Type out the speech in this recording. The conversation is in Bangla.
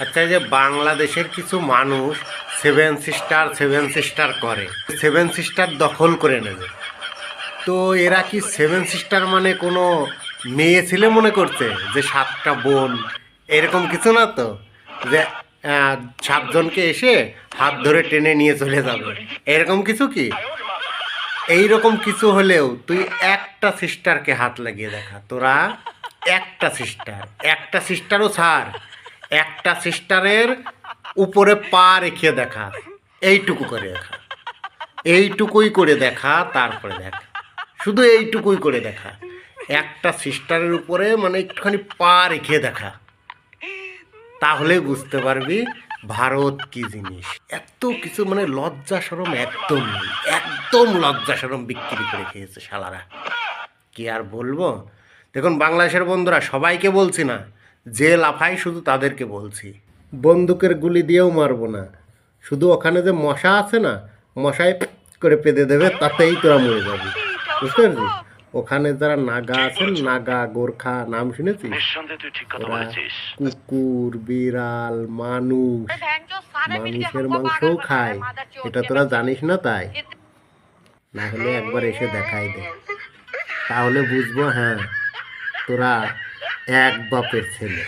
আচ্ছা, এই যে বাংলাদেশের কিছু মানুষ সেভেন সিস্টার করে, সেভেন সিস্টার দখল করে নেবে। তো এরা কি সেভেন সিস্টার মানে কোনো মেয়ে ছেলে মনে করছে যে সাতটা বোন, এরকম কিছু না তো, যে সাতজনকে এসে হাত ধরে টেনে নিয়ে চলে যাবে, এরকম কিছু কি? এইরকম কিছু হলেও তুই একটা সিস্টারকে হাত লাগিয়ে দেখা। তোরা একটা সিস্টারও ছাড়, একটা সিস্টারের উপরে পা রেখে দেখা, এইটুকু করে দেখা, এইটুকুই করে দেখা, তারপরে দেখা, শুধু এইটুকুই করে দেখা, একটা সিস্টারের উপরে মানে একটুখানি পা রেখে দেখা, তাহলে বুঝতে পারবি ভারত কি জিনিস। এত কিছু মানে লজ্জা শরম একদম নেই, একদম লজ্জা শরম বিক্রি করে খেয়েছে শালারা, কি আর বলবো। দেখুন বাংলাদেশের বন্ধুরা, সবাইকে বলছি না, যে লাফাই শুধু তাদেরকে বলছি, বন্দুকের গুলি দিয়েও মারবো না, শুধু ওখানে যে মশা আছে না, মশায় করে পেঁদে দেবে, তাতেই তোরা মরে যাবি, বুঝতে পারছিস? ওখানে যারা নাগা আছেন, নাগা গোর্খা নাম শুনেছিস? ওরা কুকুর, বিড়াল, মানুষের মাংসও খায়, এটা তোরা জানিস না। তাই না হলে একবার এসে দেখাই দে, তাহলে বুঝবো হ্যাঁ তোরা এক বাপের ছেলে।